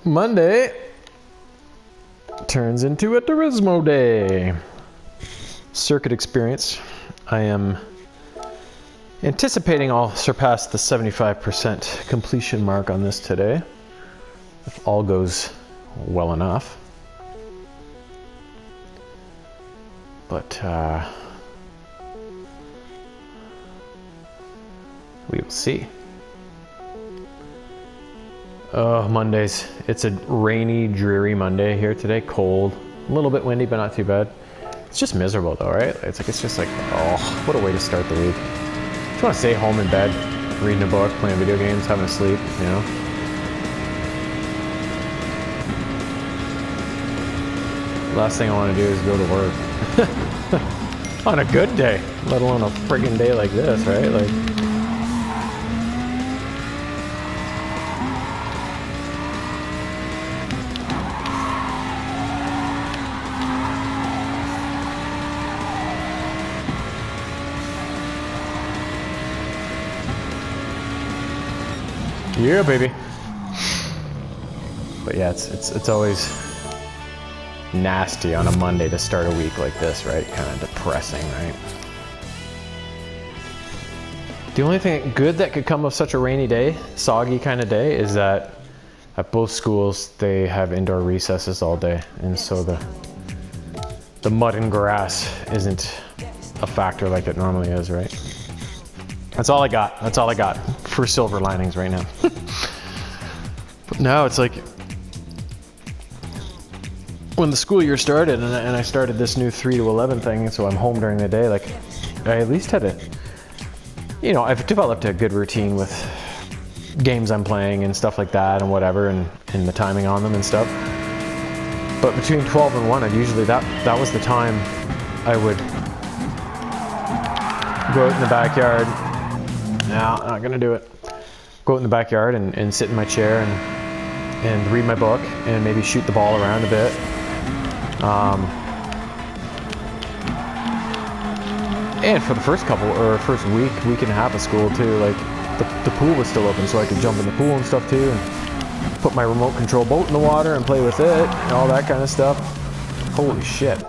Monday turns into a Turismo day. Circuit experience. I am anticipating I'll surpass the 75% completion mark on this today, if all goes well enough. But we will see. Oh, Mondays. It's a rainy, dreary Monday here today. Cold, a little bit windy, but not too bad. It's just miserable though, right? It's just like, oh, what a way to start the week. Just want to stay home in bed, reading a book, playing video games, having a sleep, you know? Last thing I want to do is go to work. On a good day, let alone a friggin' day like this, right? Like, yeah, baby. But yeah, it's always nasty on a Monday to start a week like this, right? Kind of depressing, right? The only thing good that could come of such a rainy day, soggy kind of day, is that at both schools they have indoor recesses all day, and so the mud and grass isn't a factor like it normally is, right? That's all I got. That's all I got for silver linings right now. But now it's like when the school year started and I started this new 3 to 11 thing, so I'm home during the day, like I at least had I've developed a good routine with games I'm playing and stuff like that and whatever, and the timing on them and stuff. But between 12 and 1, I'd usually, that was the time I would go out in the backyard. No, not gonna do it. Go out in the backyard and sit in my chair and read my book and maybe shoot the ball around a bit. And for the first first week and a half of school too, like the pool was still open, so I could jump in the pool and stuff too, and put my remote control boat in the water and play with it and all that kind of stuff. Holy shit.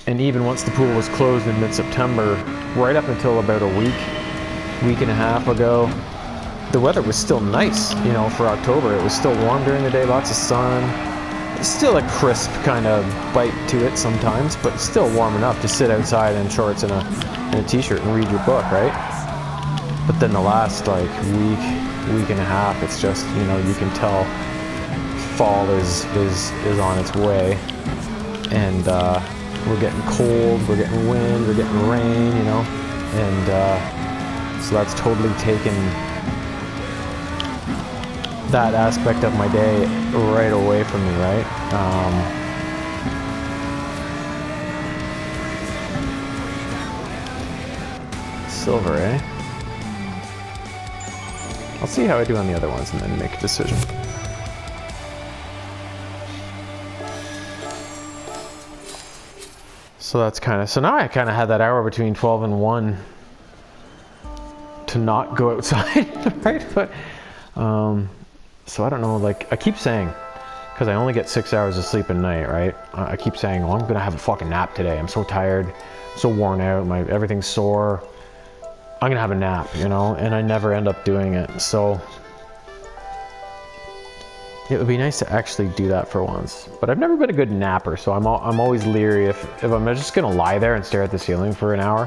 And even once the pool was closed in mid-September, right up until about a week and a half ago, the weather was still nice, for October. It was still warm during the day, lots of sun. It's still a crisp kind of bite to it sometimes, but still warm enough to sit outside in shorts and a t-shirt and read your book, right? But then the last week and a half, it's just, you can tell fall is on its way, and we're getting cold, we're getting wind, we're getting rain, and so that's totally taken that aspect of my day right away from me, right? Silver, eh? I'll see how I do on the other ones and then make a decision. So that's so now I kind of had that hour between 12 and 1 to not go outside, right? But, so I don't know, like I keep saying, because I only get 6 hours of sleep a night, right? I keep saying, oh, I'm gonna have a fucking nap today. I'm so tired, so worn out, everything's sore. I'm gonna have a nap, and I never end up doing it. So it would be nice to actually do that for once. But I've never been a good napper, so I'm always leery if I'm just gonna lie there and stare at the ceiling for an hour,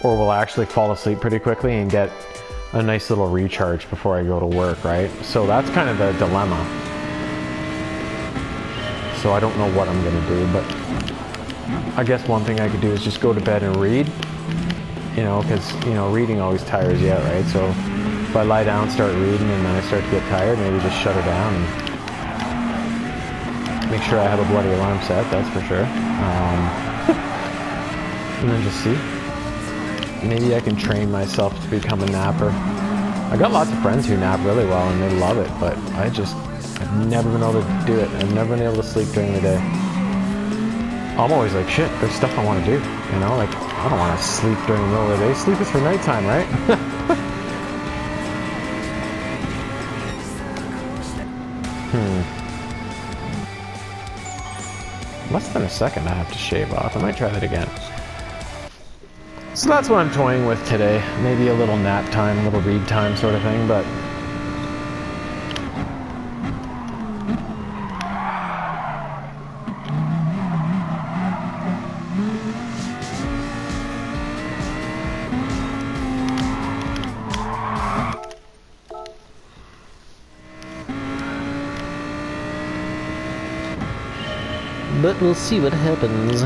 or will I actually fall asleep pretty quickly and get a nice little recharge before I go to work, right? So that's kind of the dilemma. So I don't know what I'm gonna do, but I guess one thing I could do is just go to bed and read, because, reading always tires you out, right? So if I lie down, start reading, and then I start to get tired, maybe just shut it down and make sure I have a bloody alarm set, that's for sure. And then just see. Maybe I can train myself to become a napper. I got lots of friends who nap really well and they love it, but I've never been able to do it. I've never been able to sleep during the day. I'm always like, shit, there's stuff I want to do, like I don't want to sleep during the middle of the day. Sleep is for nighttime, right? less than a second I have to shave off. I might try that again. So that's what I'm toying with today. Maybe a little nap time, a little read time sort of thing, but we'll see what happens.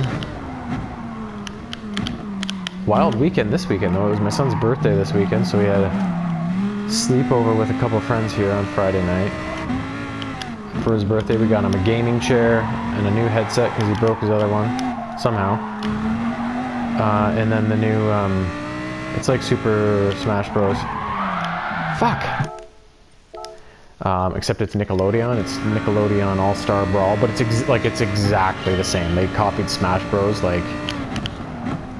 Wild weekend this weekend though. It was my son's birthday this weekend, so we had a sleepover with a couple of friends here on Friday night. For his birthday we got him a gaming chair and a new headset because he broke his other one somehow. And then the new, it's like Super Smash Bros. Fuck! Except it's Nickelodeon. It's Nickelodeon All-Star Brawl, but it's exactly the same. They copied Smash Bros. like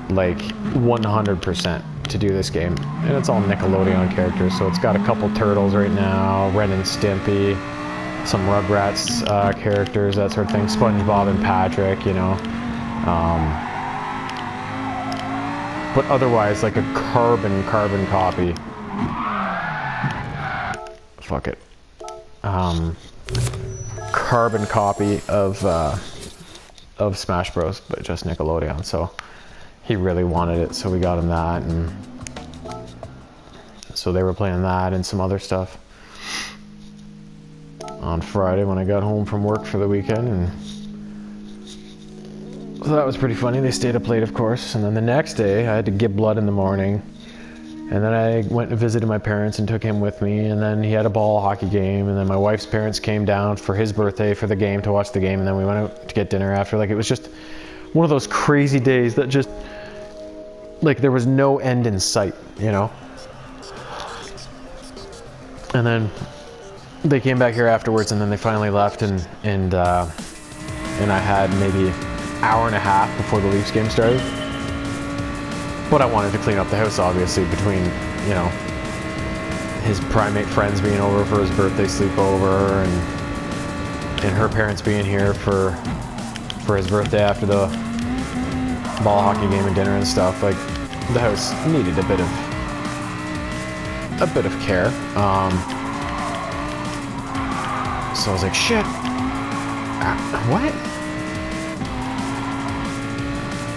100% to do this game, and it's all Nickelodeon characters. So it's got a couple turtles right now, Ren and Stimpy, some Rugrats characters, that sort of thing. SpongeBob and Patrick, you know. But otherwise, like a carbon copy. Fuck it. Carbon copy of Smash Bros, but just Nickelodeon. So he really wanted it, so we got him that, and so they were playing that and some other stuff on Friday when I got home from work for the weekend, and so that was pretty funny. They stayed up late, of course, and then the next day I had to give blood in the morning. And then I went and visited my parents and took him with me, and then he had a ball hockey game, and then my wife's parents came down for his birthday for the game, to watch the game, and then we went out to get dinner after. Like, it was just one of those crazy days that just, like, there was no end in sight, you know? And then they came back here afterwards, and then they finally left, and I had maybe an hour and a half before the Leafs game started. But I wanted to clean up the house, obviously, between, you know, his primate friends being over for his birthday sleepover, and her parents being here for his birthday after the ball hockey game and dinner and stuff. Like, the house needed a bit of care. So I was like, shit. What?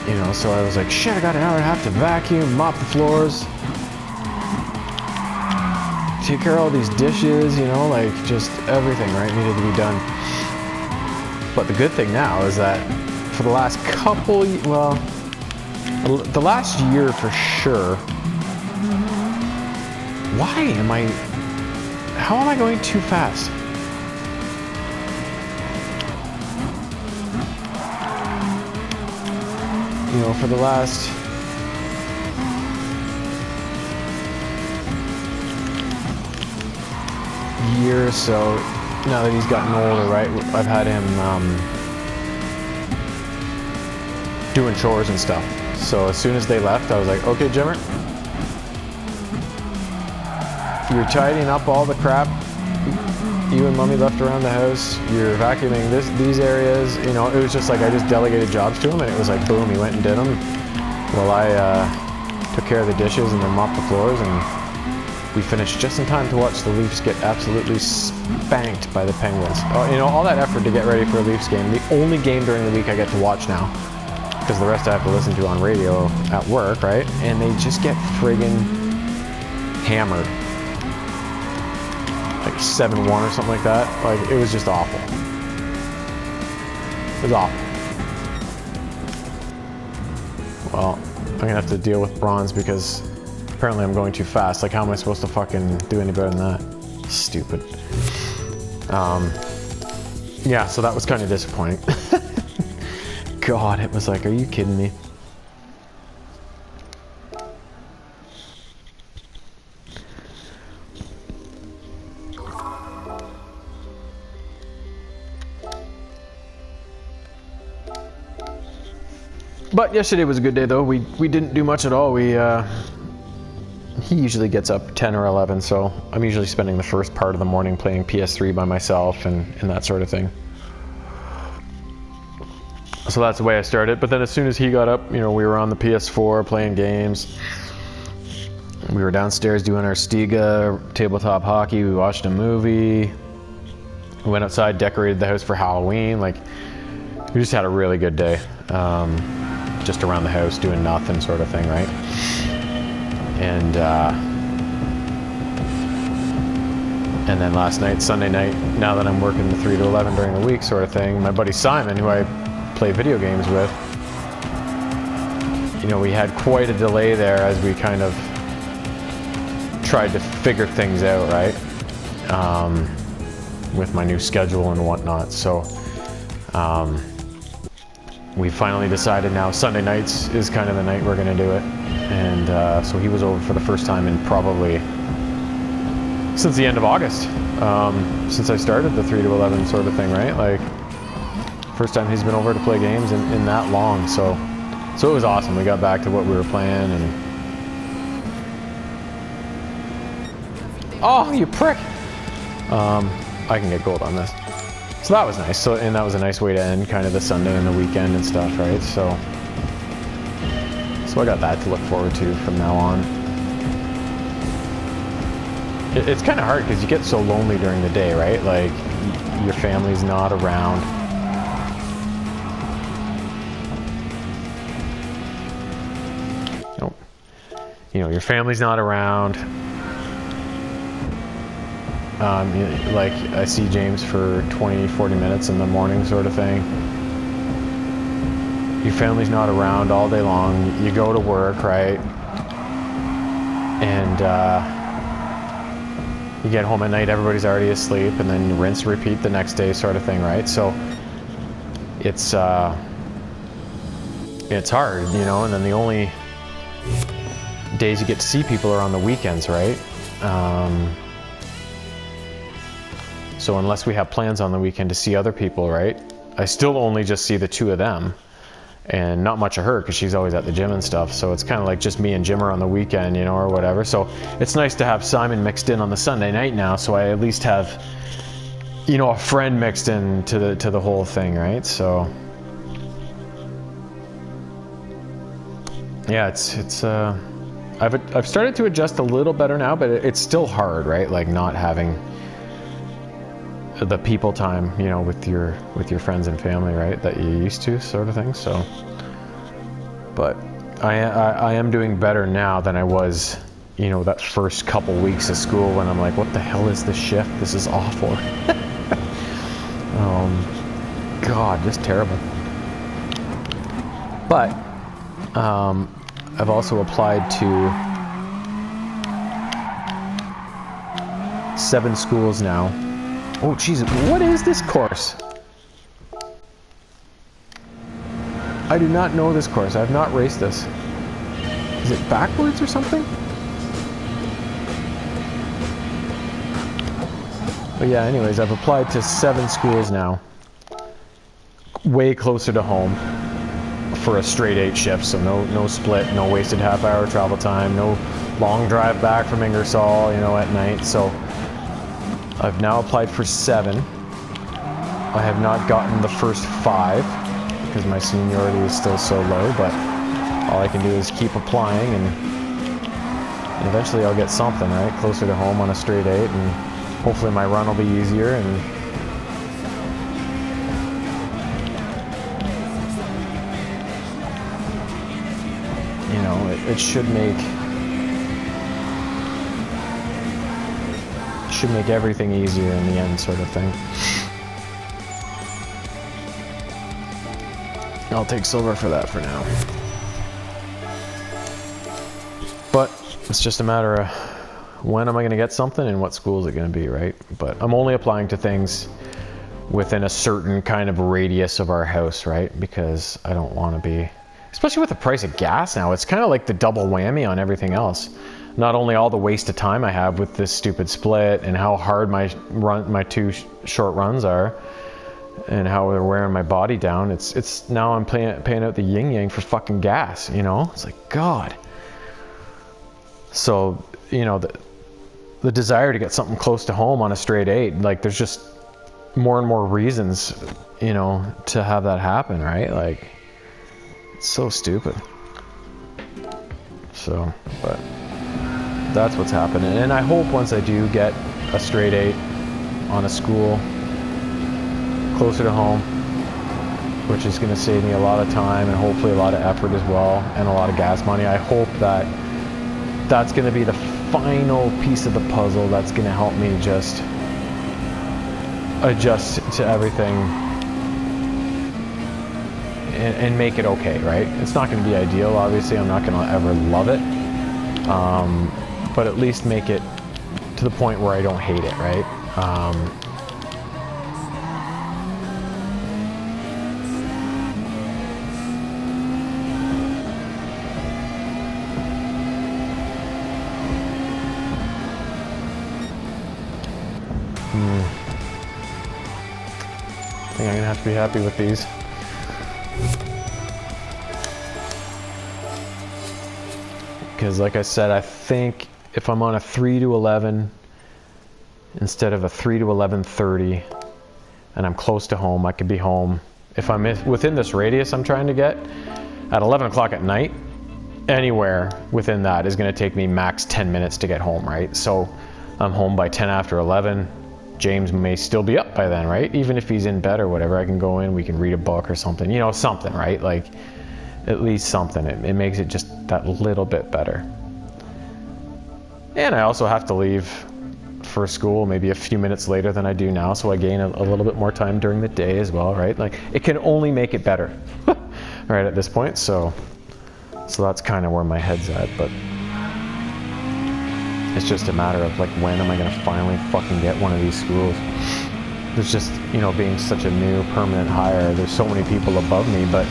You know, so I was like, shit, I got an hour and a half to vacuum, mop the floors, take care of all these dishes, you know, like, just everything, right, needed to be done. But the good thing now is that for the last couple, well, the last year for sure, how am I going too fast? You know, for the last year or so, now that he's gotten older, right, I've had him doing chores and stuff. So as soon as they left, I was like, okay, Jimmer, you're tidying up all the crap you and Mommy left around the house, you're vacuuming these areas, you know. It was just like, I just delegated jobs to him, and it was like, boom, he went and did them, while I took care of the dishes and then mopped the floors, and we finished just in time to watch the Leafs get absolutely spanked by the Penguins. You know, all that effort to get ready for a Leafs game, the only game during the week I get to watch now, because the rest I have to listen to on radio at work, right? And they just get friggin' hammered. Like 7-1 or something like that. Like, it was just awful. It was awful. Well, I'm gonna have to deal with bronze because apparently I'm going too fast. Like, how am I supposed to fucking do any better than that? Stupid. Yeah, so that was kind of disappointing. God, it was like, are you kidding me? But yesterday was a good day, though. We didn't do much at all. He usually gets up 10 or 11, so I'm usually spending the first part of the morning playing PS3 by myself and that sort of thing. So that's the way I started. But then as soon as he got up, you know, we were on the PS4 playing games. We were downstairs doing our Stiga tabletop hockey. We watched a movie. We went outside, decorated the house for Halloween. Like, we just had a really good day. Just around the house doing nothing sort of thing, right? And then last night, Sunday night, now that I'm working the 3 to 11 during the week sort of thing, my buddy Simon, who I play video games with, you know, we had quite a delay there as we kind of tried to figure things out, right? With my new schedule and whatnot. So we finally decided now Sunday nights is kind of the night we're going to do it. And so he was over for the first time in probably since the end of August, since I started the 3 to 11 sort of thing, right? Like, first time he's been over to play games in that long. So it was awesome. We got back to what we were playing, and oh, you prick! I can get gold on this. So that was nice. So, and that was a nice way to end kind of the Sunday and the weekend and stuff, right? So I got that to look forward to from now on. It's kind of hard because you get so lonely during the day, right? Like, your family's not around. Nope. You know, your family's not around. Like, I see James for 20, 40 minutes in the morning sort of thing. Your family's not around all day long. You go to work, right? And you get home at night, everybody's already asleep, and then you rinse, repeat the next day sort of thing, right? So it's hard, you know, and then the only days you get to see people are on the weekends, right? So unless we have plans on the weekend to see other people, right? I still only just see the two of them. And not much of her because she's always at the gym and stuff. So it's kind of like just me and Jimmer on the weekend, you know, or whatever. So it's nice to have Simon mixed in on the Sunday night now. So I at least have, you know, a friend mixed in to the whole thing, right? So yeah, I've started to adjust a little better now, but it's still hard, right? Like not having the people time, you know, with your friends and family, right, that you used to, sort of thing. So, but I am doing better now than I was, you know, that first couple weeks of school when I'm like, what the hell is this shift? This is awful. God, just terrible. But I've also applied to 7 schools now. Oh, jeez, what is this course? I do not know this course. I have not raced this. Is it backwards or something? But yeah, anyways, I've applied to 7 schools now. Way closer to home for a straight 8 shift. So no split, no wasted half-hour travel time, no long drive back from Ingersoll, you know, at night. So I've now applied for 7. I have not gotten the first 5 because my seniority is still so low, but all I can do is keep applying, and eventually I'll get something, right? Closer to home on a straight 8, and hopefully my run will be easier, and you know, it should make everything easier in the end, sort of thing. I'll take silver for that for now. But it's just a matter of when am I going to get something and what school is it going to be, right? But I'm only applying to things within a certain kind of radius of our house, right? Because I don't want to be, especially with the price of gas now, it's kind of like the double whammy on everything else. Not only all the waste of time I have with this stupid split and how hard my 2 short runs are and how they're wearing my body down, it's now I'm paying out the yin yang for fucking gas, you know? It's like, God. So, you know, the desire to get something close to home on a straight 8, like there's just more and more reasons, you know, to have that happen, right? Like, it's so stupid. So, but that's what's happening. And I hope once I do get a straight 8 on a school closer to home, which is going to save me a lot of time and hopefully a lot of effort as well, and a lot of gas money. I hope that that's going to be the final piece of the puzzle that's going to help me just adjust to everything and make it okay, right? It's not going to be ideal, obviously. I'm not going to ever love it, but at least make it to the point where I don't hate it, right? I think I'm gonna have to be happy with these. Because like I said, I think if I'm on a 3 to 11 instead of a 3 to 11:30 and I'm close to home, I could be home. If I'm within this radius I'm trying to get at 11 o'clock at night, anywhere within that is going to take me max 10 minutes to get home, right? So I'm home by 10 after 11. James may still be up by then, right? Even if he's in bed or whatever, I can go in, we can read a book or something, you know, something, right? Like, at least something. It makes it just that little bit better. And I also have to leave for school maybe a few minutes later than I do now, so I gain a little bit more time during the day as well, right? Like, it can only make it better, right, at this point. So that's kind of where my head's at, but it's just a matter of like, when am I gonna finally fucking get one of these schools? There's just, you know, being such a new permanent hire, there's so many people above me, but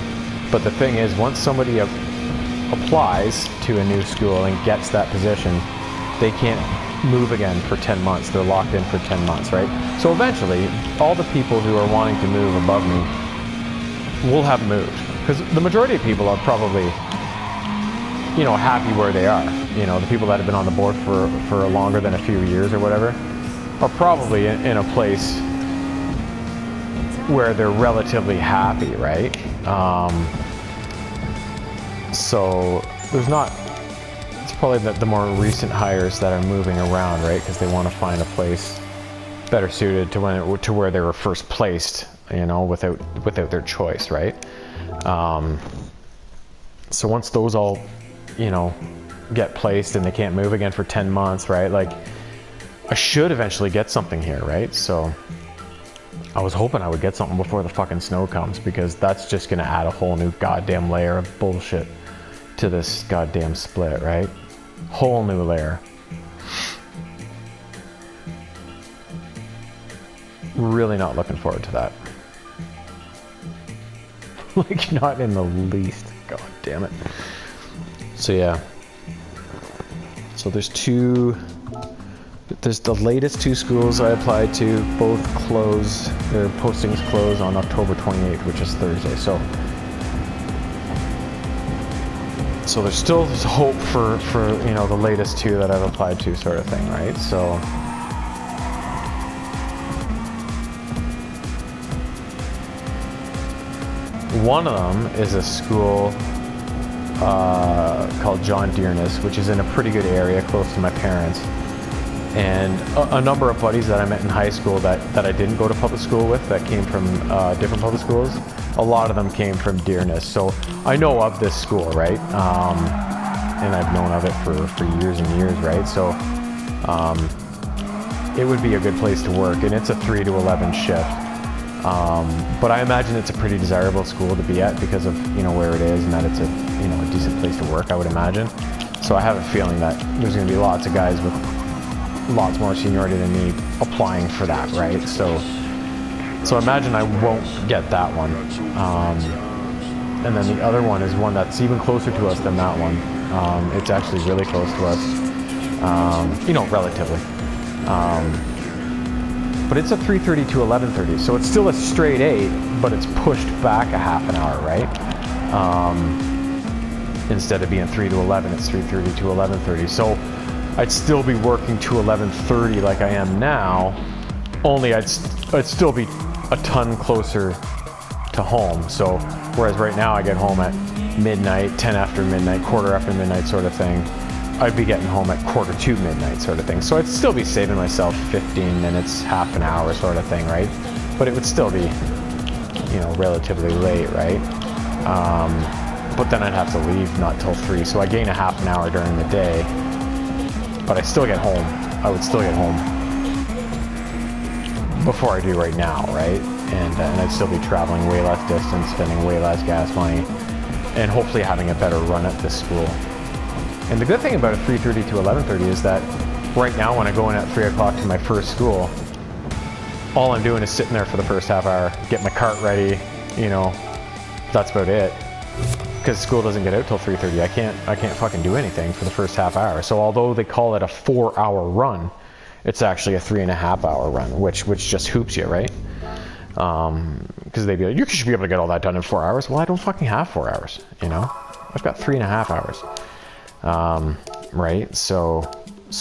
the thing is, once somebody applies to a new school and gets that position, they can't move again for 10 months. They're locked in for 10 months, right? So eventually, all the people who are wanting to move above me will have moved. Because the majority of people are probably, you know, happy where they are. You know, the people that have been on the board for longer than a few years or whatever are probably in a place where they're relatively happy, right? So there's not, it's probably the more recent hires that are moving around, right? Because they want to find a place better suited to where they were first placed, you know, without their choice, right? So once those all, you know, get placed and they can't move again for 10 months, right? Like, I should eventually get something here, right? So I was hoping I would get something before the fucking snow comes, because that's just gonna add a whole new goddamn layer of bullshit to this goddamn split, right? Whole new layer. Really not looking forward to that. Like, not in the least. God damn it. So yeah. So there's the latest 2 schools I applied to, both closed, their postings close on October 28th, which is Thursday. So there's still hope for, you know, the latest 2 that I've applied to, sort of thing, right? So one of them is a school called John Dearness, which is in a pretty good area close to my parents. And a number of buddies that I met in high school that I didn't go to public school with, that came from different public schools, a lot of them came from Dearness. So I know of this school, right? And I've known of it for years and years, right? So it would be a good place to work, and it's a 3 to 11 shift. But I imagine it's a pretty desirable school to be at because of, you know, where it is, and that it's a, you know, a decent place to work, I would imagine. So I have a feeling that there's going to be lots of guys with lots more seniority than me applying for that, right? So I imagine I won't get that one. And then the other one is one that's even closer to us than that one. It's actually really close to us, you know, relatively. But it's a 3:30 to 11:30, so it's still a straight 8, but it's pushed back a half an hour, right? Instead of being 3 to 11, it's 3:30 to 11:30. So I'd still be working to 11:30 like I am now, only I'd still be a ton closer to home. So whereas right now I get home at midnight, 10 after midnight, quarter after midnight sort of thing, I'd be getting home at quarter to midnight sort of thing. So I'd still be saving myself 15 minutes, half an hour sort of thing, right? But it would still be, you know, relatively late, right? But then I'd have to leave not till 3. So I gain a half an hour during the day, but I still get home. I would still get home before I do right now, right? And I'd still be traveling way less distance, spending way less gas money, and hopefully having a better run at this school. And the good thing about a 3:30 to 11:30 is that right now when I go in at 3 o'clock to my first school, all I'm doing is sitting there for the first half hour, get my cart ready, you know, that's about it. Because school doesn't get out till 3:30. I can't fucking do anything for the first half hour. So although they call it a 4-hour run, it's actually a 3.5-hour run, which just hoops you, right? Because they'd be like, you should be able to get all that done in 4 hours. Well, I don't fucking have 4 hours, you know? I've got 3.5 hours. Right? So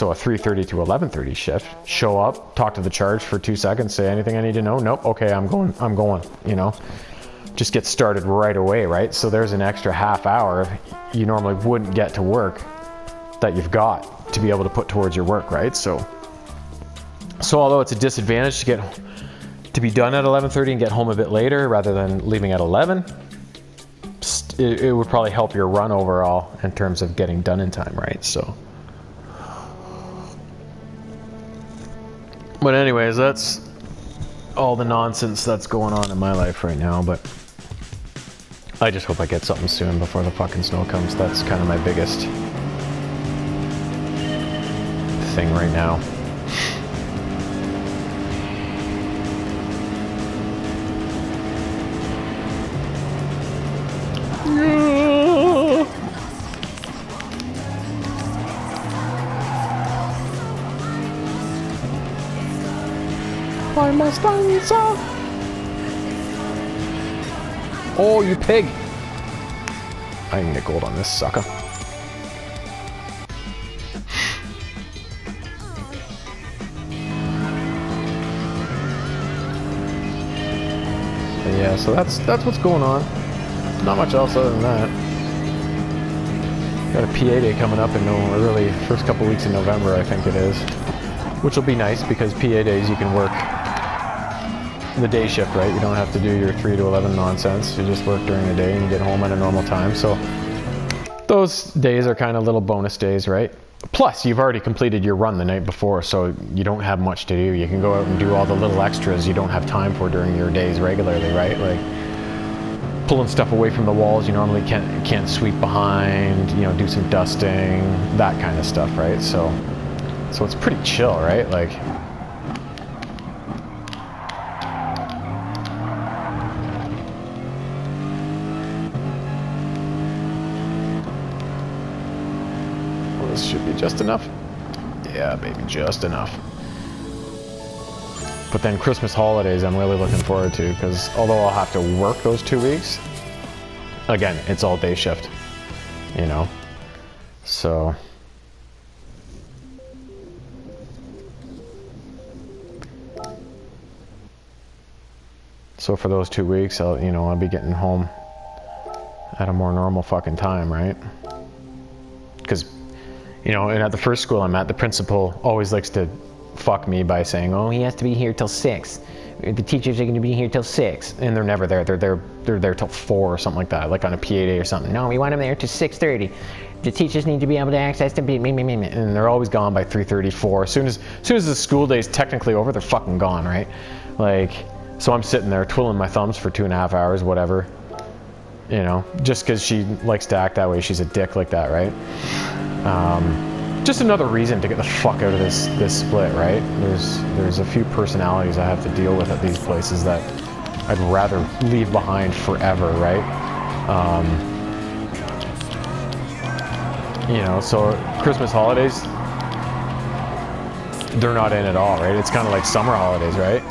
a 3:30 to 11:30 shift, show up, talk to the charge for 2 seconds, say anything I need to know. Nope. Okay, I'm going, you know, just get started right away. Right? So there's an extra half hour you normally wouldn't get to work that you've got to be able to put towards your work. Right? So although it's a disadvantage to be done at 11:30 and get home a bit later rather than leaving at 11, it would probably help your run overall in terms of getting done in time, right? So, but anyways, that's all the nonsense that's going on in my life right now. But I just hope I get something soon before the fucking snow comes. That's kind of my biggest thing right now. I must answer. Oh, you pig! I can get gold on this sucker. But yeah, so that's what's going on. Not much else other than that. Got a PA day coming up in early first couple weeks in November, I think it is, which will be nice because PA days you can work the day shift, right? You don't have to do your 3 to 11 nonsense. You just work during the day and you get home at a normal time. So those days are kind of little bonus days, right? Plus, you've already completed your run the night before, so you don't have much to do. You can go out and do all the little extras you don't have time for during your days regularly, right? Like pulling stuff away from the walls you normally can't sweep behind, you know, do some dusting, that kind of stuff, right? So it's pretty chill, right? Like, well, this should be just enough. Yeah, baby, just enough. But then Christmas holidays I'm really looking forward to, because although I'll have to work those 2 weeks, again, it's all day shift, you know? So for those 2 weeks, I'll be getting home at a more normal fucking time, right? Because, and at the first school I'm at, the principal always likes to fuck me by saying, oh, he has to be here till 6. The teachers are going to be here till 6. And they're never there. They're there till 4 or something like that, like on a PA day or something. No, we want them there till 6:30. The teachers need to be able to access them. And they're always gone by 3:34. As soon as the school day is technically over, they're fucking gone, right? Like, so I'm sitting there twiddling my thumbs for 2.5 hours, whatever. Just because she likes to act that way. She's a dick like that, right? Just another reason to get the fuck out of this split, right? There's a few personalities I have to deal with at these places that I'd rather leave behind forever, right? So Christmas holidays, they're not in at all, right? It's kind of like summer holidays, right?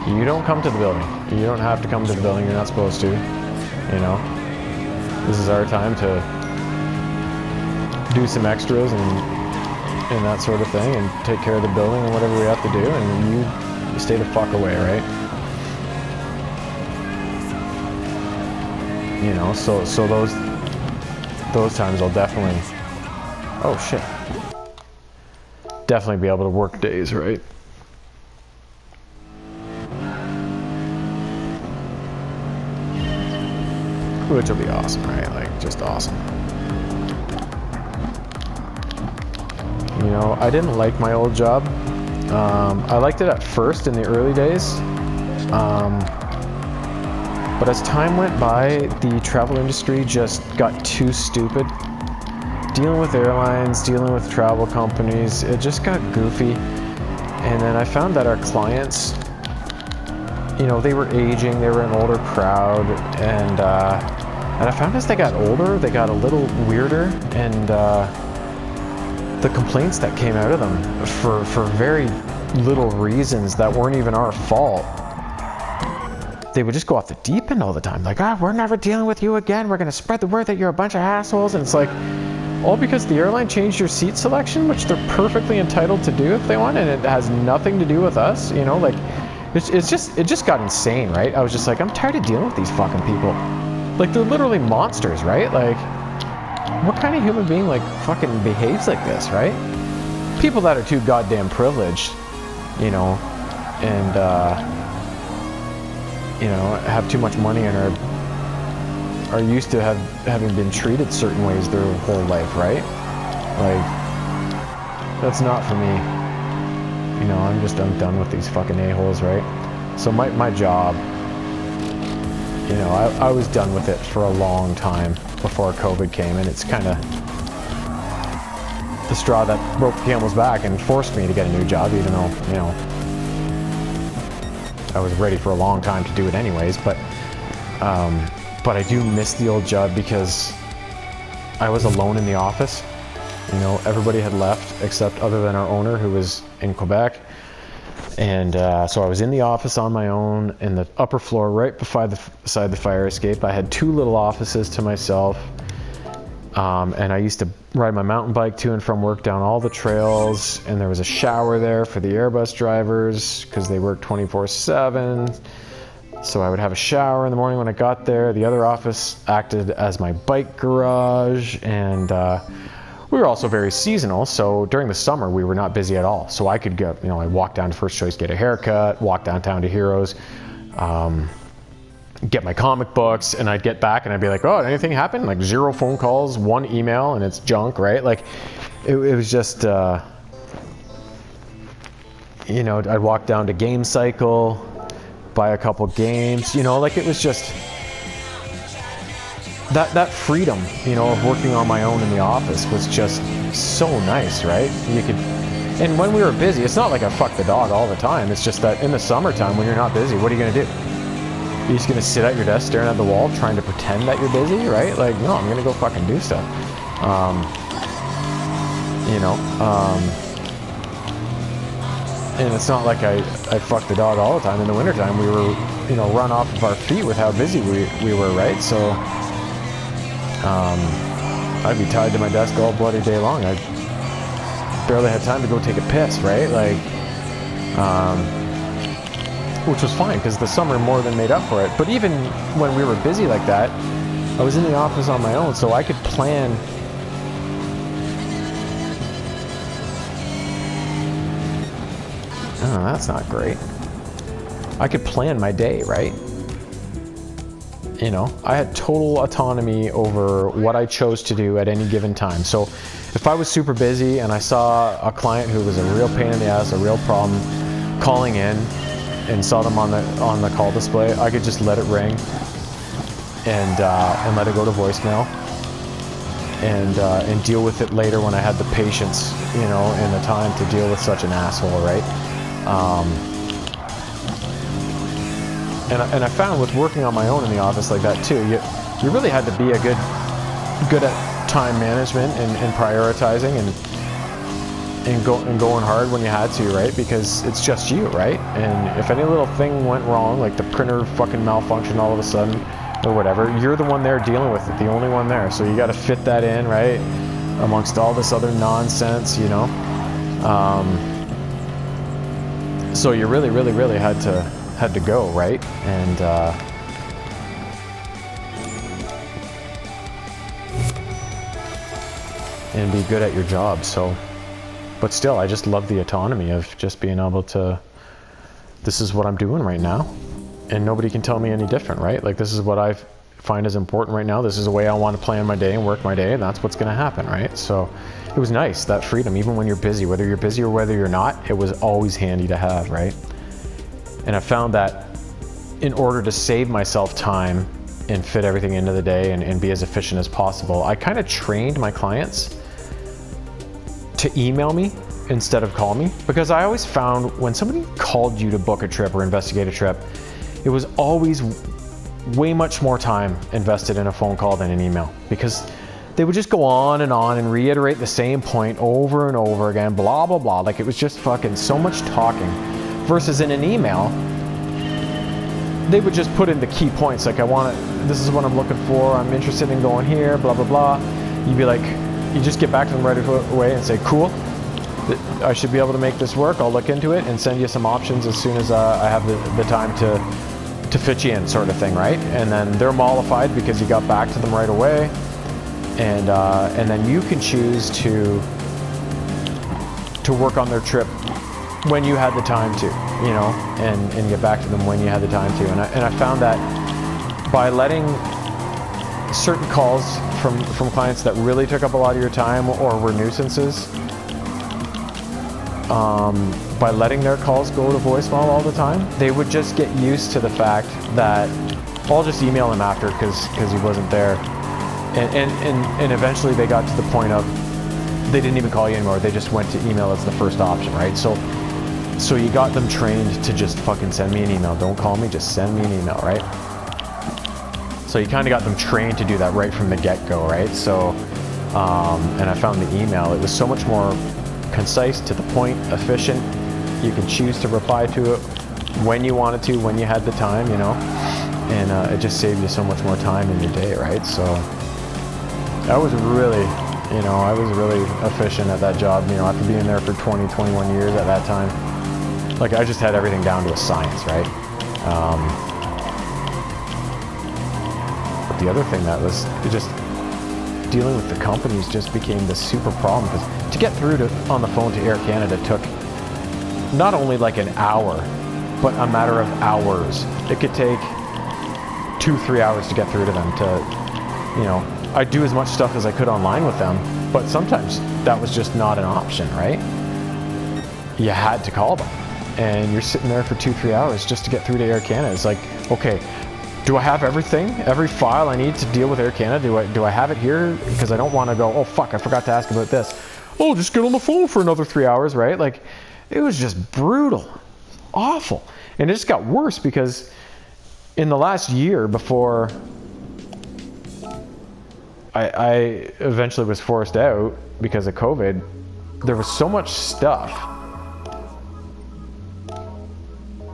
You don't come to the building. You don't have to come to the building. You're not supposed to, This is our time to do some extras and that sort of thing, and take care of the building and whatever we have to do, and stay the fuck away, right? You know, so those times I'll definitely, oh shit, definitely be able to work days, right? Which will be awesome, right? Like, just awesome. You know, I didn't like my old job. I liked it at first in the early days. But as time went by, the travel industry just got too stupid. Dealing with airlines, dealing with travel companies, it just got goofy. And then I found that our clients, you know, they were aging, they were an older crowd, and I found as they got older, they got a little weirder, and the complaints that came out of them for very little reasons that weren't even our fault, they would just go off the deep end all the time. Like, we're never dealing with you again. We're going to spread the word that you're a bunch of assholes. And it's like, all because the airline changed your seat selection, which they're perfectly entitled to do if they want, and it has nothing to do with us, you know, like, it just got insane, right? I was just like, I'm tired of dealing with these fucking people. Like, they're literally monsters, right? Like, what kind of human being, like, fucking behaves like this, right? People that are too goddamn privileged, you know, and, you know, have too much money and are used to having been treated certain ways their whole life, right? Like, that's not for me. You know, I'm done with these fucking a-holes, right? So my job, you know, I was done with it for a long time before COVID came, and it's kind of the straw that broke the camel's back and forced me to get a new job, even though, you know, I was ready for a long time to do it anyways. But I do miss the old job because I was alone in the office. You know, everybody had left except other than our owner, who was in Quebec. And so I was in the office on my own in the upper floor right beside the fire escape. I had 2 little offices to myself. And I used to ride my mountain bike to and from work down all the trails. And there was a shower there for the Airbus drivers because they work 24/7. So I would have a shower in the morning when I got there. The other office acted as my bike garage, and we were also very seasonal. So during the summer, we were not busy at all. So I could go, you know, I'd walk down to First Choice, get a haircut, walk downtown to Heroes, get my comic books, and I'd get back and I'd be like, oh, anything happened? Like 0 phone calls, 1 email, and it's junk, right? Like it was just, you know, I'd walk down to Game Cycle, buy a couple games, you know, like it was just that freedom, you know, of working on my own in the office was just so nice, right? You could, and when we were busy, it's not like I fuck the dog all the time. It's just that in the summertime when you're not busy, what are you gonna do? You're just gonna sit at your desk staring at the wall trying to pretend that you're busy, right? Like, no, I'm gonna go fucking do stuff. You know, and it's not like I fuck the dog all the time. In the wintertime, we were, you know, run off of our feet with how busy we were, right? So, I'd be tied to my desk all bloody day long. I barely had time to go take a piss, right? Like, which was fine because the summer more than made up for it. But even when we were busy like that, I was in the office on my own, so I could plan. Oh, that's not great. I could plan my day, right? You know, I had total autonomy over what I chose to do at any given time. So if I was super busy and I saw a client who was a real pain in the ass, a real problem, calling in and saw them on the call display, I could just let it ring and let it go to voicemail and deal with it later when I had the patience, you know, and the time to deal with such an asshole, right? And I found with working on my own in the office like that too, you really had to be good at time management and prioritizing and going hard when you had to, right? Because it's just you, right? And if any little thing went wrong, like the printer fucking malfunctioned all of a sudden or whatever, you're the one there dealing with it, the only one there. So you got to fit that in, right? Amongst all this other nonsense, you know? So you really, really, really had to go, right? And be good at your job. So, but still, I just love the autonomy of just being able to, this is what I'm doing right now, and nobody can tell me any different, right? Like, this is what I find is important right now. This is the way I want to plan my day and work my day, and that's what's going to happen, right? So it was nice, that freedom, even when you're busy, whether you're busy or whether you're not, it was always handy to have, right? And I found that in order to save myself time and fit everything into the day and be as efficient as possible, I kind of trained my clients to email me instead of call me, because I always found when somebody called you to book a trip or investigate a trip, it was always way much more time invested in a phone call than an email, because they would just go on and reiterate the same point over and over again, blah, blah, blah. Like, it was just fucking so much talking, versus in an email, they would just put in the key points. Like, this is what I'm looking for. I'm interested in going here, blah, blah, blah. You'd be like, you just get back to them right away and say, cool, I should be able to make this work. I'll look into it and send you some options as soon as I have the time to fit you in, sort of thing, right? And then they're mollified because you got back to them right away. And then you can choose to work on their trip when you had the time to, you know, and get back to them when you had the time to. And I found that by letting certain calls from clients that really took up a lot of your time or were nuisances, by letting their calls go to voicemail all the time, they would just get used to the fact that I'll just email him after because he wasn't there. And eventually they got to the point of they didn't even call you anymore. They just went to email as the first option, right? So you got them trained to just fucking send me an email. Don't call me, just send me an email, right? So you kind of got them trained to do that right from the get-go, right? So, and I found the email, it was so much more concise, to the point, efficient. You can choose to reply to it when you wanted to, when you had the time, you know? And it just saved you so much more time in your day, right? So I was really efficient at that job, you know, after being there for 20, 21 years at that time. Like, I just had everything down to a science, right? But the other thing that was just dealing with the companies just became this super problem, because to get through on the phone to Air Canada took not only like an hour, but a matter of hours. It could take 2-3 hours to get through to them. To, you know, I'd do as much stuff as I could online with them, but sometimes that was just not an option, right? You had to call them, and you're sitting there for 2-3 hours just to get through to Air Canada. It's like, okay, do I have everything, every file I need to deal with Air Canada? Do I have it here? Because I don't want to go, oh fuck, I forgot to ask about this. Oh, just get on the phone for another 3 hours, right? Like, it was just brutal, awful. And it just got worse because in the last year before I eventually was forced out because of COVID, there was so much stuff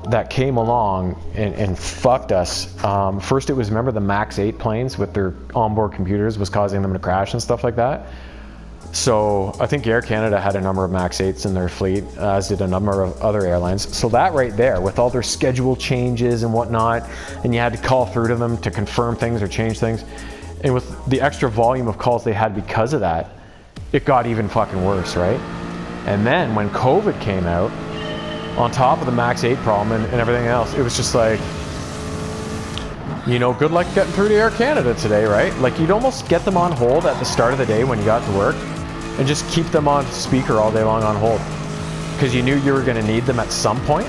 that came along and fucked us. First it was, remember the MAX 8 planes with their onboard computers was causing them to crash and stuff like that. So I think Air Canada had a number of MAX 8s in their fleet, as did a number of other airlines. So that right there, with all their schedule changes and whatnot, and you had to call through to them to confirm things or change things, and with the extra volume of calls they had because of that, it got even fucking worse, right? And then when COVID came out, on top of the MAX 8 problem and everything else, it was just like, you know, good luck getting through to Air Canada today, right? Like, you'd almost get them on hold at the start of the day when you got to work and just keep them on speaker all day long on hold, because you knew you were going to need them at some point,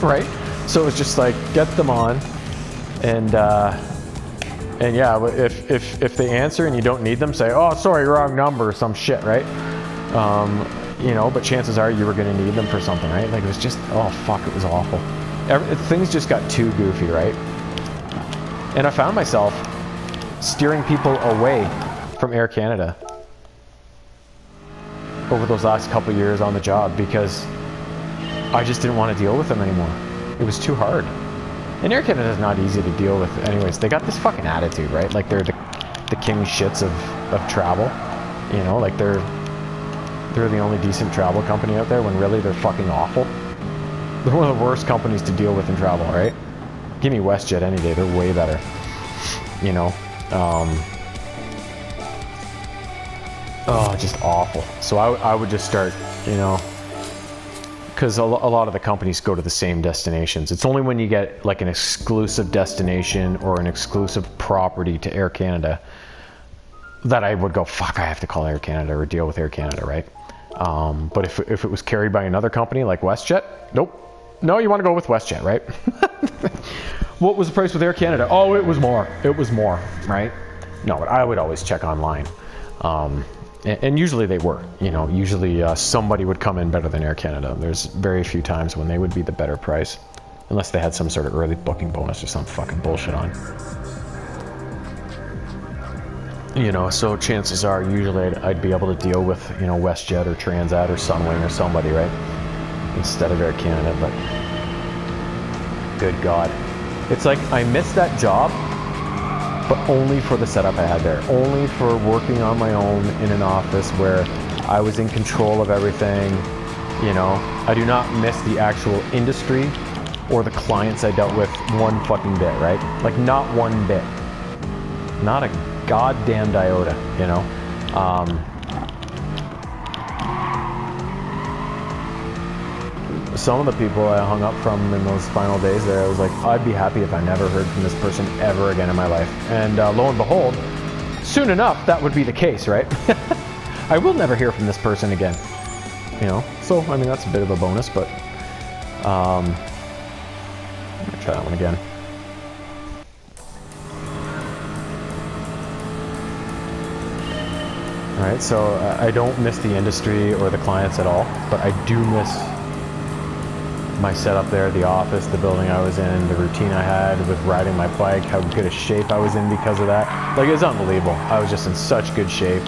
right? So it was just like, get them on, and yeah, if they answer and you don't need them, say, oh, sorry, wrong number or some shit, right? You know, but chances are you were going to need them for something, right? Like, it was just, oh fuck, it was awful. Things just got too goofy, right? And I found myself steering people away from Air Canada over those last couple of years on the job, because I just didn't want to deal with them anymore. It was too hard. And Air Canada is not easy to deal with anyways. They got this fucking attitude, right? Like, they're the king shits of travel. You know, like, they're the only decent travel company out there, when really they're fucking awful. They're one of the worst companies to deal with in travel, right? Give me WestJet any day. They're way better. You know, oh, just awful. So I would just start, you know, because a lot of the companies go to the same destinations. It's only when you get like an exclusive destination or an exclusive property to Air Canada that I would go, fuck, I have to call Air Canada or deal with Air Canada, right? But if it was carried by another company like WestJet, nope. No, you want to go with WestJet, right? What was the price with Air Canada? Oh, it was more. It was more, right? No, but I would always check online. And usually they were, you know, usually somebody would come in better than Air Canada. There's very few times when they would be the better price, unless they had some sort of early booking bonus or some fucking bullshit on. You know, so chances are usually I'd be able to deal with, you know, WestJet or Transat or Sunwing or somebody, right? Instead of Air Canada, but good God. It's like I missed that job, but only for the setup I had there. Only for working on my own in an office where I was in control of everything, you know. I do not miss the actual industry or the clients I dealt with one fucking bit, right? Like not one bit. Not a goddamn iota, you know. Some of the people I hung up from in those final days there, I was like, I'd be happy if I never heard from this person ever again in my life. And lo and behold, soon enough, that would be the case, right? I will never hear from this person again, you know? So, I mean, that's a bit of a bonus, but I'm gonna try that one again. All right, so I don't miss the industry or the clients at all, but I do miss my setup there, the office, the building I was in, the routine I had with riding my bike, how good a shape I was in because of that. Like, it was unbelievable. I was just in such good shape.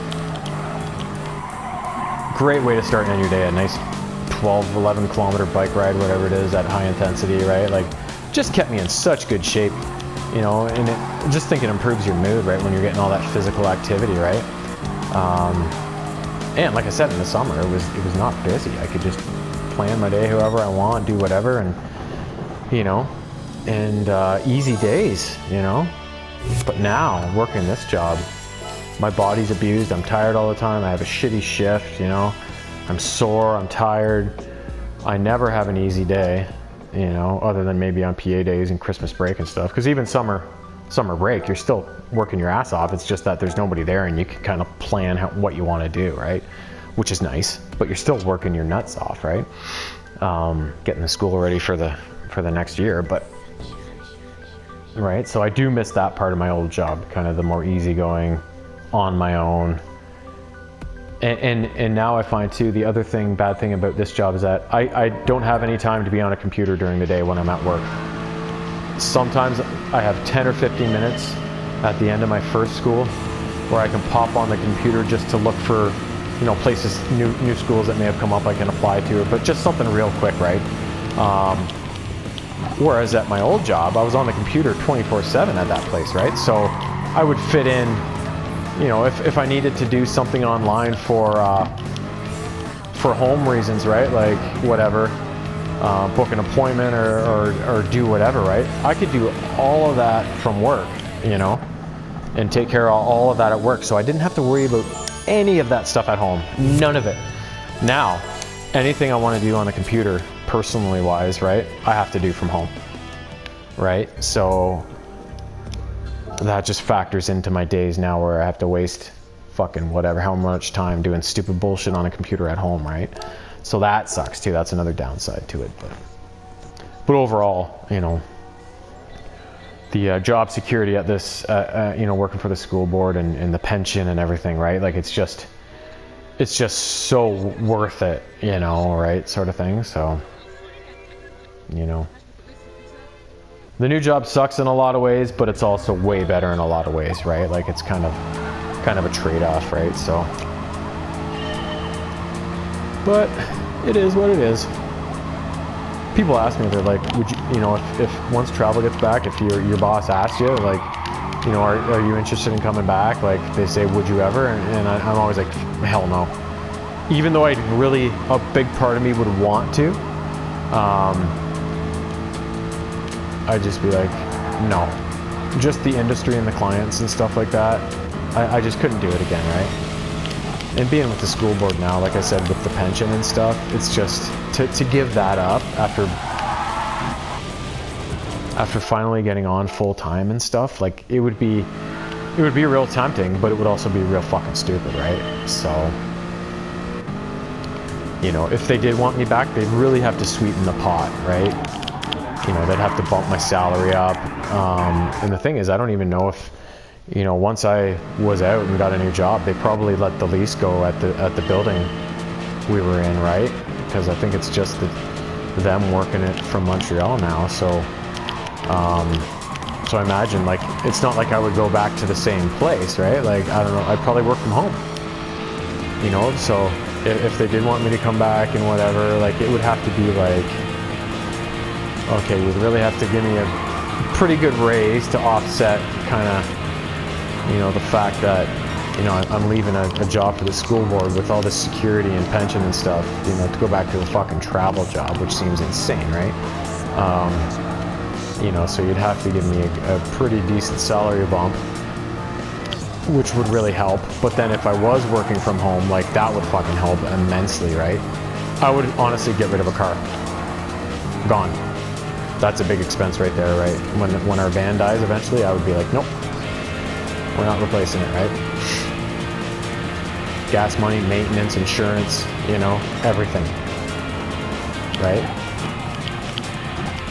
Great way to start your day, a nice 12, 11 kilometer bike ride, whatever it is, at high intensity, right? Like, just kept me in such good shape, you know, and it, just think it improves your mood, right, when you're getting all that physical activity, right? And like I said, in the summer, it was not busy. I could just plan my day however I want, do whatever, and you know, and easy days, you know. But now, working this job, my body's abused. I'm tired all the time. I have a shitty shift, you know. I'm sore, I'm tired. I never have an easy day, you know, other than maybe on PA days and Christmas break and stuff. Because even summer break, you're still working your ass off. It's just that there's nobody there and you can kind of plan what you want to do, right? Which is nice, but you're still working your nuts off, right? Getting the school ready for the next year, but right. So I do miss that part of my old job, kind of the more easygoing, on my own. And now I find too, the other bad thing about this job is that I don't have any time to be on a computer during the day when I'm at work. Sometimes I have 10 or 15 minutes at the end of my first school where I can pop on the computer just to look for, you know, places, new schools that may have come up I can apply to, but just something real quick, right? Whereas at my old job, I was on the computer 24/7 at that place, right? So I would fit in, you know, if I needed to do something online for home reasons, right? Like whatever, book an appointment or do whatever, right? I could do all of that from work, you know, and take care of all of that at work. So I didn't have to worry about any of that stuff at home, none of it. Now, anything I want to do on the computer, personally wise, right, I have to do from home, right? So that just factors into my days now where I have to waste fucking whatever, how much time doing stupid bullshit on a computer at home, right? So that sucks too. That's another downside to it. But overall, you know, the job security at this, you know, working for the school board and the pension and everything, right? Like it's just so worth it, you know, right? Sort of thing. So, you know, the new job sucks in a lot of ways, but it's also way better in a lot of ways, right? Like it's kind of a trade-off, right? So, but it is what it is. People ask me, they're like, would you know, if once travel gets back, if your boss asks you, like, you know, are you interested in coming back? Like they say, would you ever? And I'm always like, hell no. Even though a big part of me would want to, I'd just be like, no. Just the industry and the clients and stuff like that, I just couldn't do it again, right? And being with the school board now, like I said, with the pension and stuff, it's just to give that up after finally getting on full time and stuff, like it would be real tempting, but it would also be real fucking stupid, right? So, you know, if they did want me back, they'd really have to sweeten the pot, right? You know, they'd have to bump my salary up. And the thing is, I don't even know if, you know, once I was out and got a new job, they probably let the lease go at the building we were in, right? Because I think it's just them working it from Montreal now. So I imagine, like, it's not like I would go back to the same place, right? Like, I don't know, I'd probably work from home, you know? So if they did want me to come back and whatever, like, it would have to be like, okay, you'd really have to give me a pretty good raise to offset kind of, you know, the fact that, you know, I'm leaving a job for the school board with all this security and pension and stuff, you know, to go back to a fucking travel job, which seems insane, right? You know, so you'd have to give me a pretty decent salary bump, which would really help. But then if I was working from home, like, that would fucking help immensely, right? I would honestly get rid of a car. Gone. That's a big expense right there, right? When our van dies eventually, I would be like, nope, we're not replacing it, right? Gas money, maintenance, insurance, you know, everything, right?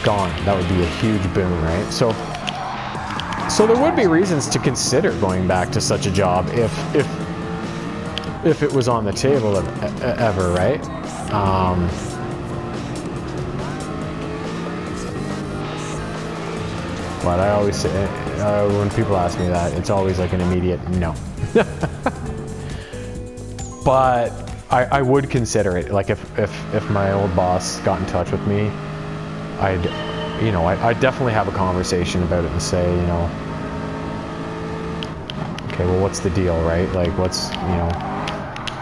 Gone. That would be a huge boon, right? So there would be reasons to consider going back to such a job if it was on the table ever, right? But I always say, when people ask me that, it's always like an immediate no. But I would consider it. Like, if my old boss got in touch with me, I'd definitely have a conversation about it and say, you know, okay, well, what's the deal, right? Like, what's, you know,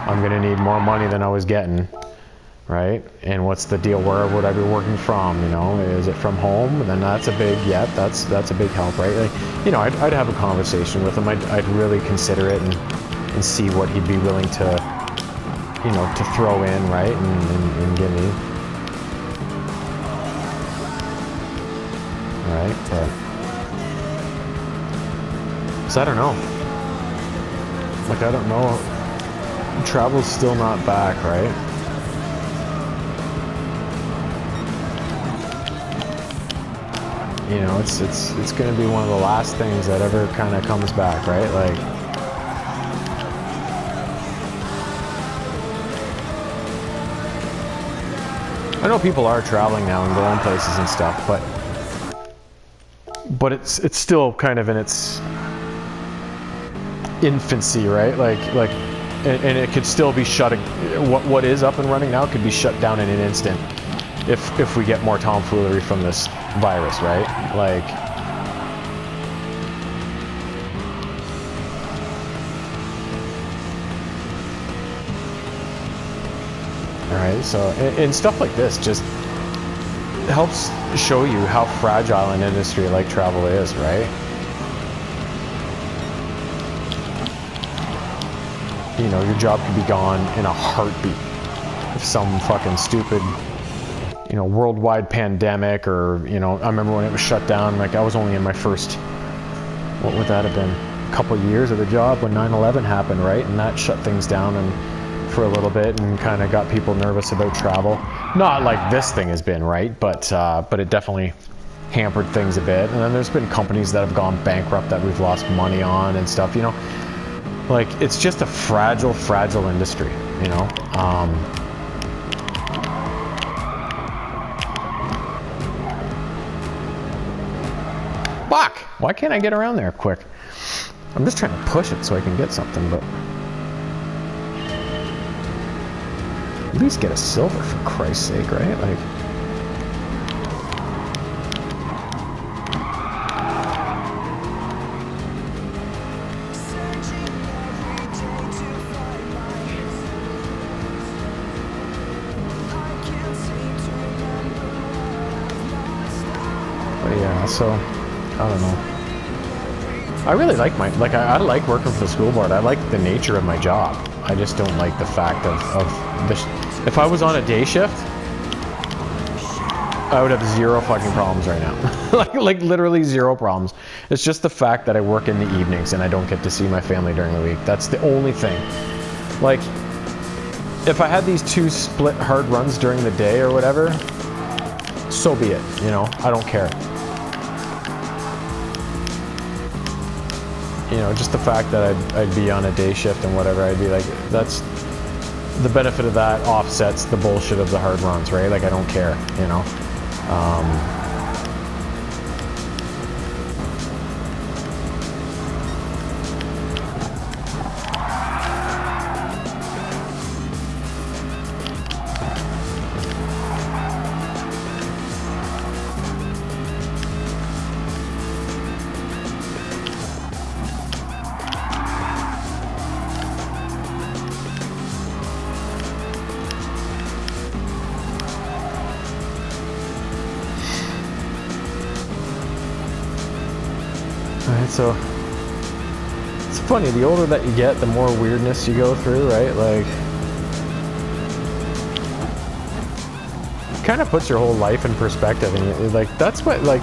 I'm gonna need more money than I was getting, right? And what's the deal? Where would I be working from? You know, is it from home? And then that's a big, yeah, that's a big help, right? Like, you know, I'd have a conversation with him. I'd really consider it and see what he'd be willing to, you know, to throw in, right? And give me. Right, but so I don't know. Like, I don't know. Travel's still not back, right? You know, it's going to be one of the last things that ever kind of comes back, right? Like, I know people are traveling now and going places and stuff, but it's still kind of in its infancy, right? Like, and it could still be shutting. What is up and running now could be shut down in an instant if we get more tomfoolery from this virus, right? Like, all right. So and stuff like this just helps show you how fragile an industry like travel is, right? You know, your job could be gone in a heartbeat if some fucking stupid, you know, worldwide pandemic, or, you know, I remember when it was shut down, like, I was only in my first, what would that have been, a couple years of the job when 9/11 happened, right? And that shut things down and for a little bit and kind of got people nervous about travel. Not like this thing has been, right? But it definitely hampered things a bit. And then there's been companies that have gone bankrupt that we've lost money on and stuff, you know? Like, it's just a fragile industry, you know? Fuck! Why can't I get around there quick? I'm just trying to push it so I can get something, but at least get a silver, for Christ's sake, right? Like, But yeah, so I don't know. I really like I like working for the school board. I like the nature of my job. I just don't like the fact of if I was on a day shift, I would have zero fucking problems right now. like literally zero problems. It's just the fact that I work in the evenings and I don't get to see my family during the week. That's the only thing. Like, if I had these 2 split hard runs during the day or whatever, so be it, you know, I don't care. You know, just the fact that I'd be on a day shift and whatever, I'd be like, that's the benefit of that offsets the bullshit of the hard runs, right? Like, I don't care, you know. Alright, so it's funny, the older that you get, the more weirdness you go through, right? Like, it kind of puts your whole life in perspective, and like, that's what, like,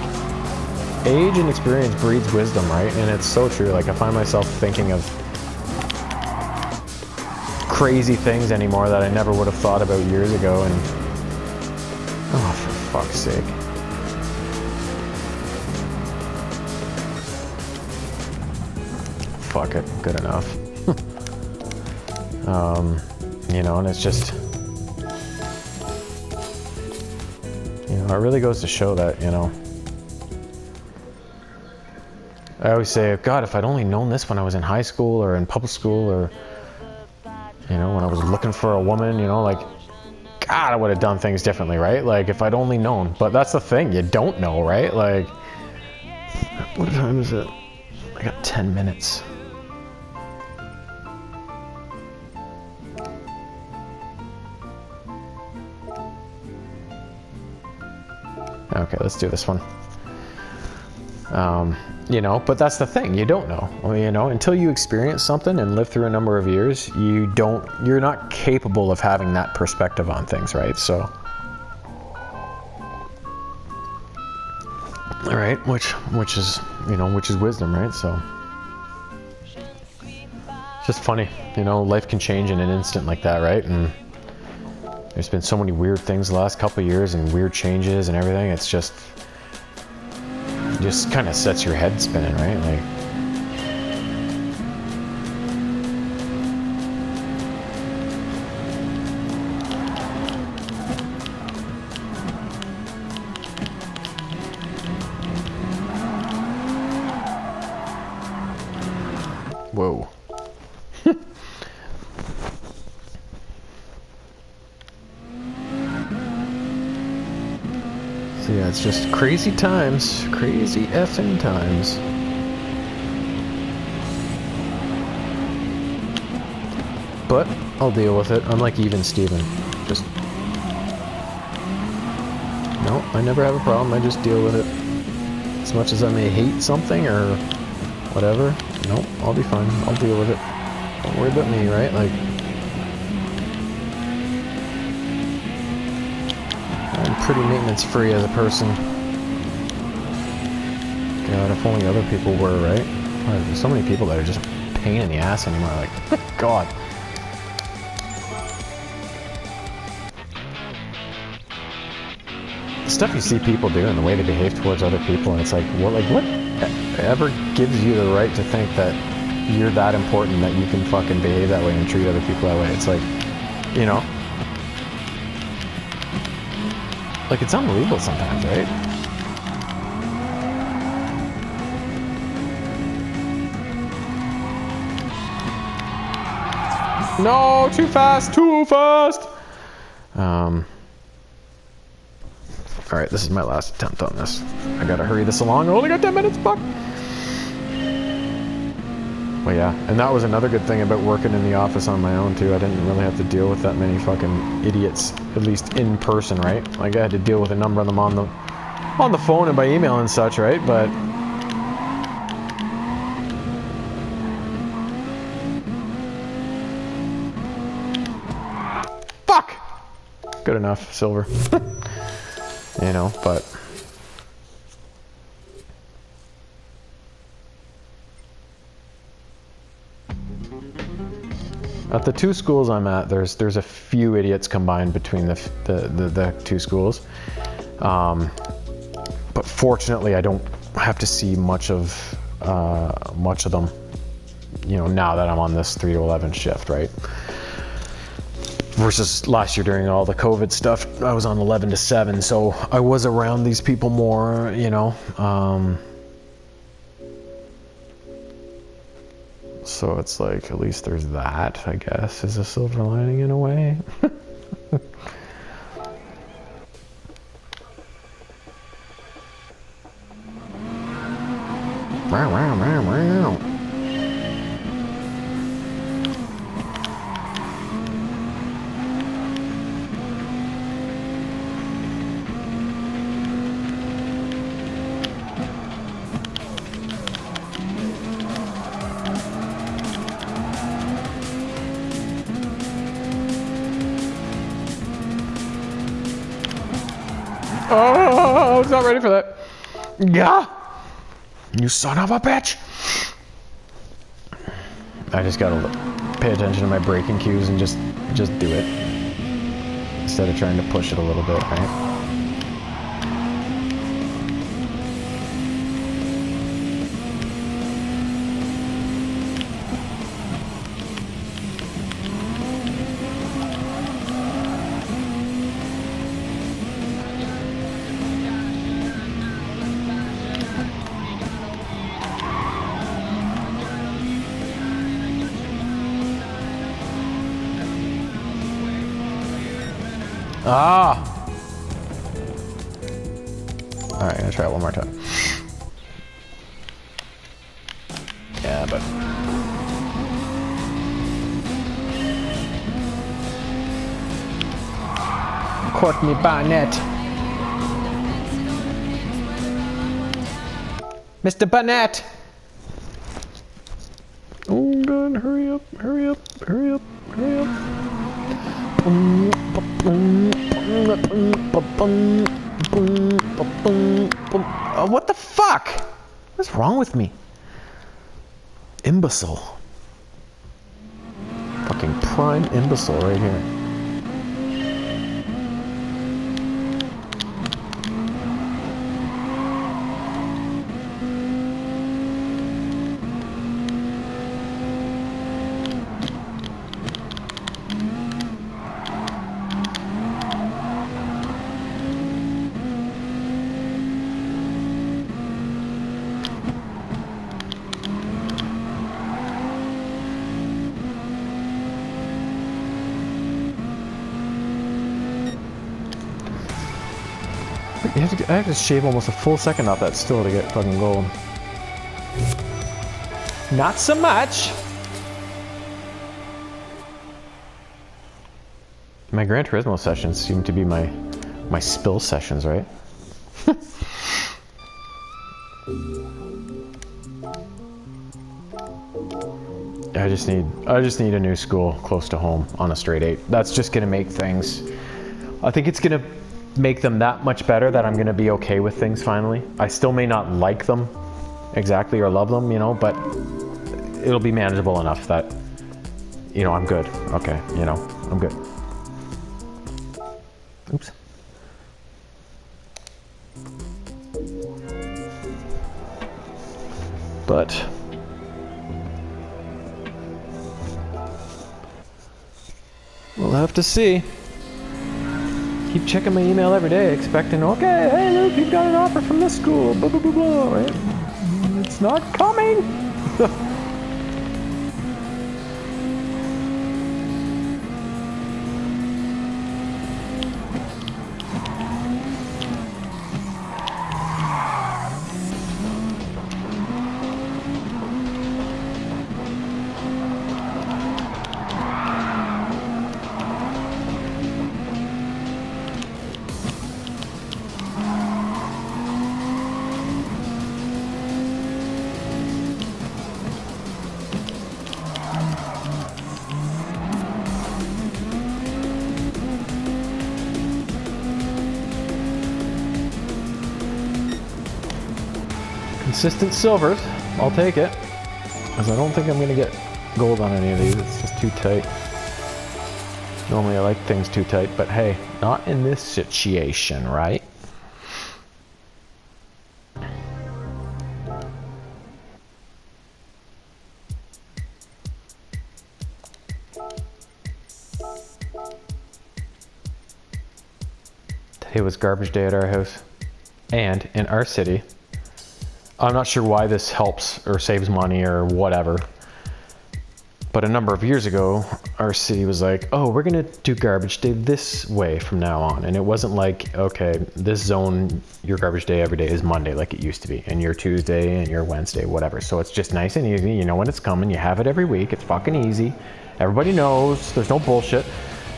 age and experience breeds wisdom, right? And it's so true. Like, I find myself thinking of crazy things anymore that I never would have thought about years ago, and oh, for fuck's sake. Fuck it, good enough. You know, and it's just, you know, it really goes to show that, you know, I always say, God, if I'd only known this when I was in high school or in public school, or, you know, when I was looking for a woman, you know, like, God, I would have done things differently, right? Like, if I'd only known. But that's the thing, you don't know, right? Like, what time is it? I got 10 minutes. Okay, let's do this one. You know, but that's the thing, you don't know. Well, you know, until you experience something and live through a number of years, you're not capable of having that perspective on things, right? So, all right, which is, you know, which is wisdom, right? So, it's just funny, you know, life can change in an instant like that, right? And there's been so many weird things the last couple of years and weird changes and everything. It's just kind of sets your head spinning, right? Like, whoa. So yeah, it's just crazy times, crazy effing times. But I'll deal with it. I'm like even Steven. Just, no, I never have a problem. I just deal with it. As much as I may hate something or whatever, no, I'll be fine. I'll deal with it. Don't worry about me, right? Like, I'm pretty maintenance free as a person. God, if only other people were, right? There's so many people that are just a pain in the ass anymore. Like, God. The stuff you see people do and the way they behave towards other people, and it's like, what ever gives you the right to think that you're that important that you can fucking behave that way and treat other people that way? It's like, you know, like, it's unbelievable sometimes, right? No, too fast, too fast! Alright, this is my last attempt on this. I gotta hurry this along. I only got 10 minutes, fuck! Well, yeah, and that was another good thing about working in the office on my own, too. I didn't really have to deal with that many fucking idiots, at least in person, right? Like, I had to deal with a number of them on on the phone and by email and such, right? But fuck, good enough, silver. You know, but at the two schools I'm at, there's a few idiots combined between the two schools. But fortunately, I don't have to see much of them. You know, now that I'm on this 3 to 11 shift, right? Versus last year during all the COVID stuff, I was on 11 to 7, so I was around these people more. You know. So it's like, at least there's that, I guess, is a silver lining in a way. Oh, I was not ready for that. Yeah, you son of a bitch. I just gotta pay attention to my braking cues and just do it instead of trying to push it a little bit, right? Ah! Alright, I'm gonna try it one more time. Yeah, but... Courtney Barnett. Mr. Barnett! Oh god, hurry up, hurry up, hurry up, hurry up. Oh, what the fuck? What's wrong with me? Imbecile. Fucking prime imbecile right here. I have to shave almost a full second off that still to get fucking gold. Not so much! My Gran Turismo sessions seem to be my spill sessions, right? I just need a new school close to home on a straight 8. That's just gonna make things, I think it's gonna make them that much better that I'm gonna be okay with things finally. I still may not like them exactly or love them, you know, but it'll be manageable enough that, you know, I'm good. Okay, you know, I'm good. Oops. But we'll have to see. Keep checking my email every day, expecting, okay, hey, look, you've got an offer from this school, blah, blah, blah, blah, right? It's not coming! Consistent silvers, I'll take it. Because I don't think I'm gonna get gold on any of these, it's just too tight. Normally I like things too tight, but hey, not in this situation, right? Today was garbage day at our house and in our city. I'm not sure why this helps or saves money or whatever, but a number of years ago our city was like, oh, we're gonna do garbage day this way from now on. And it wasn't like, okay, this zone, your garbage day every day is Monday like it used to be, and your Tuesday and your Wednesday, whatever. So it's just nice and easy. You know when it's coming, you have it every week, it's fucking easy, everybody knows, there's no bullshit.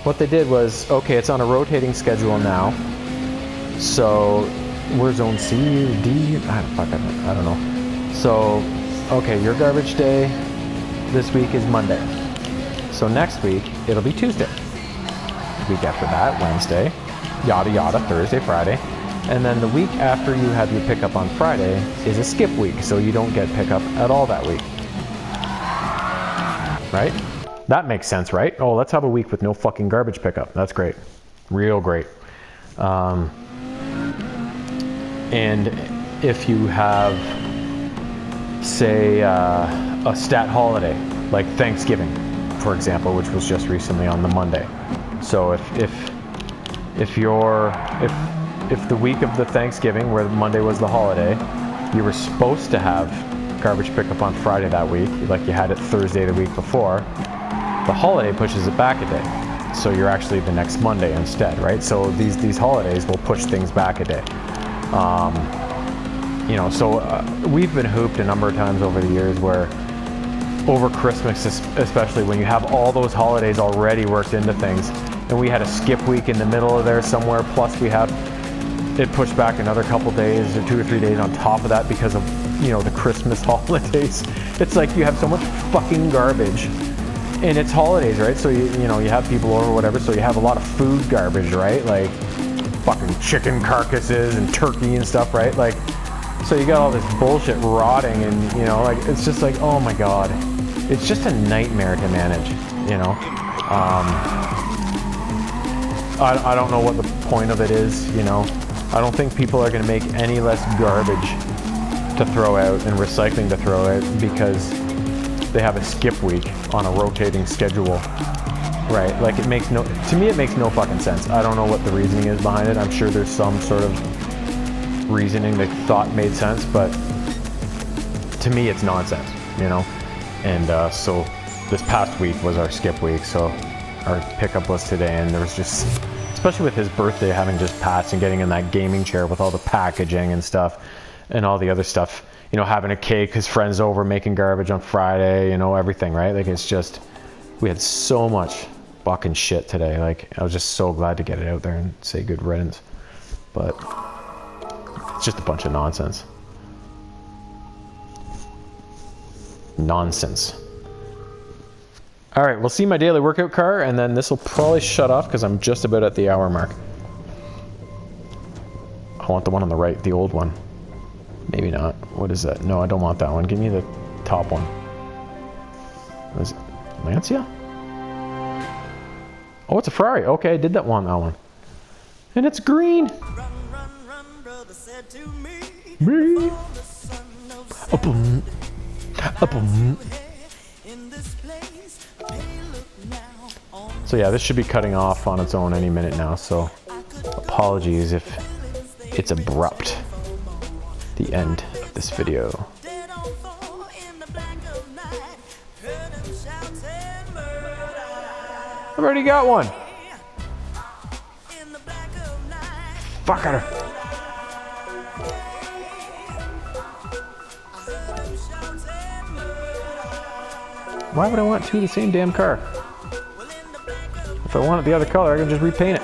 What they did was, okay, it's on a rotating schedule now. So we're zone C or D? I don't know. So, okay, your garbage day this week is Monday. So next week, it'll be Tuesday. The week after that, Wednesday, yada yada, Thursday, Friday. And then the week after you have your pickup on Friday is a skip week, so you don't get pickup at all that week. Right? That makes sense, right? Oh, let's have a week with no fucking garbage pickup. That's great. Real great. And if you have, say, a stat holiday, like Thanksgiving, for example, which was just recently on the Monday. So if the week of the Thanksgiving, where Monday was the holiday, you were supposed to have garbage pickup on Friday that week, like you had it Thursday the week before, the holiday pushes it back a day. So you're actually the next Monday instead, right? So these holidays will push things back a day. You know, so we've been hooped a number of times over the years where over Christmas, especially when you have all those holidays already worked into things, and we had a skip week in the middle of there somewhere, plus we have it pushed back another couple days or 2 or 3 days on top of that because of, you know, the Christmas holidays. It's like you have so much fucking garbage. And it's holidays, right? So you know, you have people over, whatever, so you have a lot of food garbage, right? Like fucking chicken carcasses and turkey and stuff, right? Like, so you got all this bullshit rotting, and you know, like, it's just like, oh my god, it's just a nightmare to manage, you know. I don't know what the point of it is, you know. I don't think people are going to make any less garbage to throw out and recycling to throw out because they have a skip week on a rotating schedule, right? Like, it makes no, to me it makes no fucking sense. I don't know what the reasoning is behind it. I'm sure there's some sort of reasoning they thought made sense, but to me it's nonsense, you know. And so this past week was our skip week, so our pickup was today, and there was just, especially with his birthday having just passed and getting in that gaming chair with all the packaging and stuff and all the other stuff, you know, having a cake, his friends over, making garbage on Friday, you know, everything, right? Like, it's just, we had so much fucking shit today. Like, I was just so glad to get it out there and say good riddance, but it's just a bunch of nonsense. Nonsense. All right, we'll see my daily workout car, and then this will probably shut off because I'm just about at the hour mark. I want the one on the right, the old one. Maybe not. What is that? No, I don't want that one. Give me the top one. What is it? Lancia? Oh, it's a Ferrari. Okay, I did that one. And it's green. Run, run, run, brother said to me. Up-boom. Up-boom. So yeah, this should be cutting off on its own any minute now, so apologies if it's abrupt, the end of this video. I've already got one. Fucker. Why would I want two of the same damn car? If I want it the other color, I can just repaint it.